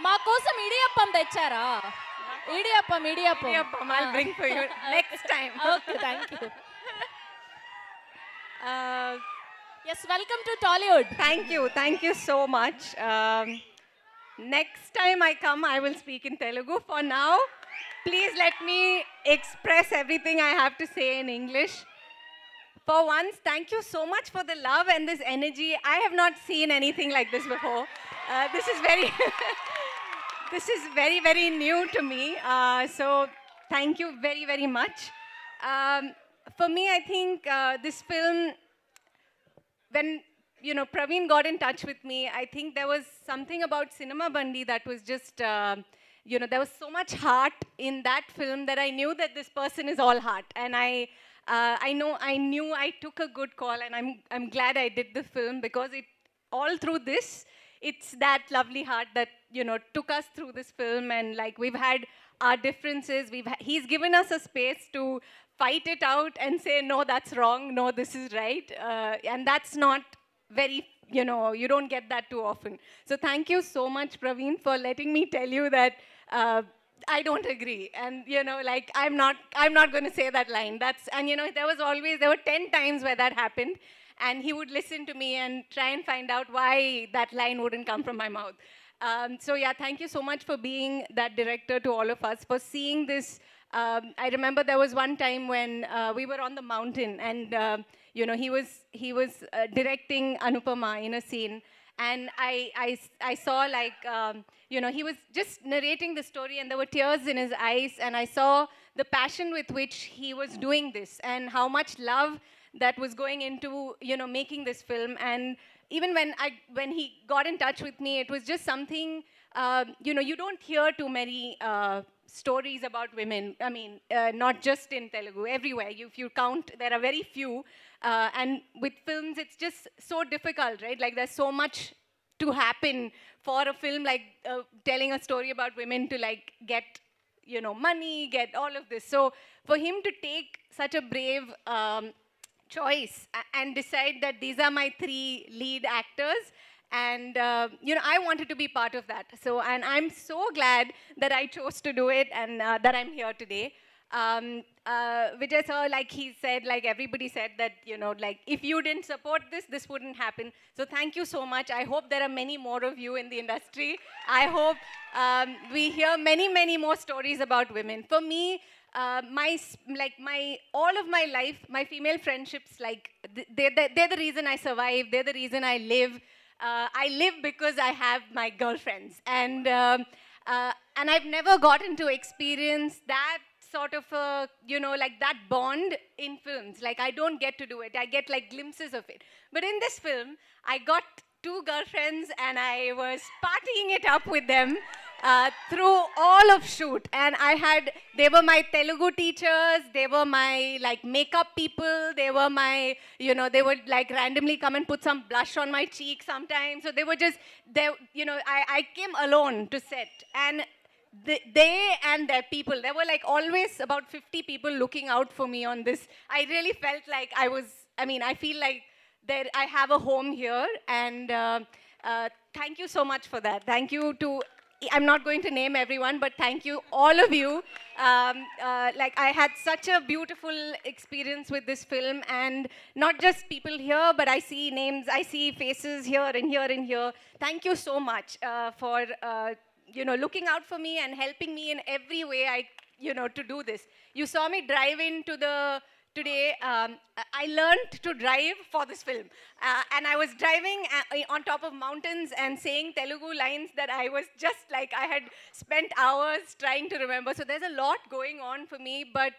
మా కోసం ఇడియప్పం తెచ్చారా? Idiyappam. I'll bring for you next time. Okay, thank you. Yes, welcome to Tollywood. Thank you so much. Next time I come, I will speak in Telugu. For now, please let me express everything I have to say in English. For once, thank you so much for the love and this energy. I have not seen anything like this before. This is very, this is very, very new to me. So thank you very, very much. For me, I think this film, when Praveen got in touch with me, I think there was something about Cinema Bandi that was just, there was so much heart in that film that I knew that this person is all heart. And I knew I took a good call, and I'm glad I did the film, because all through this, it's that lovely heart that took us through this film. And like, we've had our differences, he's given us a space to fight it out and say, no, that's wrong, no, this is right, and that's not very, you don't get that too often. So thank you so much, Praveen, for letting me tell you that I don't agree. And, like, I'm not going to say that line. And, there were 10 times where that happened. And he would listen to me and try and find out why that line wouldn't come from my mouth. So yeah, thank you so much for being that director to all of us, for seeing this. I remember there was one time when we were on the mountain, and, he was directing Anupama in a scene. And I saw, like, he was just narrating the story, and there were tears in his eyes, and I saw the passion with which he was doing this, and how much love that was going into, making this film. And even when he got in touch with me, it was just something, you don't hear too many stories about women. I mean, not just in Telugu, everywhere. If you count, there are very few. And with films, it's just so difficult, right? Like, there's so much to happen for a film, like telling a story about women to, like, get, money, get all of this. So for him to take such a brave choice and decide that these are my 3 lead actors, and, I wanted to be part of that. So, and I'm so glad that I chose to do it, and that I'm here today. Vijay sir, like he said, like everybody said, that, like, if you didn't support this, this wouldn't happen. So thank you so much. I hope there are many more of you in the industry. I hope we hear many, many more stories about women. For me, all of my life, my female friendships, like, they're the reason I survive. They're the reason I live. I live because I have my girlfriends. And I've never gotten to experience that sort of a, like, that bond in films. Like, I don't get to do it. I get, like, glimpses of it. But in this film, I got 2 girlfriends, and I was partying it up with them through all of shoot. And they were my Telugu teachers, they were my, like, makeup people, they were my, they would, like, randomly come and put some blush on my cheek sometimes. So they were just, I came alone to set. And they and their people, there were, like, always about 50 people looking out for me on this. I really felt like I feel like I have a home here. And thank you so much for that. Thank you to, I'm not going to name everyone, but thank you, all of you. Like, I had such a beautiful experience with this film, and not just people here, but I see names, I see faces here and here and here. Thank you so much for looking out for me and helping me in every way to do this. You saw me drive into today. I learned to drive for this film. And I was driving on top of mountains and saying Telugu lines that I was just like, I had spent hours trying to remember. So there's a lot going on for me, but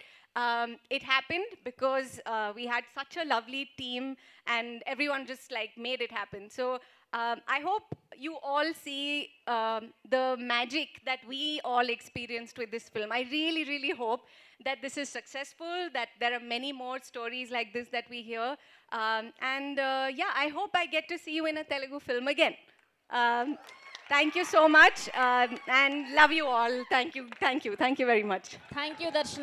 it happened because we had such a lovely team, and everyone just, like, made it happen. So I hope you all see the magic that we all experienced with this film. I really, really hope that this is successful, that there are many more stories like this that we hear. Yeah, I hope I get to see you in a Telugu film again. Thank you so much, and love you all. Thank you very much. Thank you, Darshana.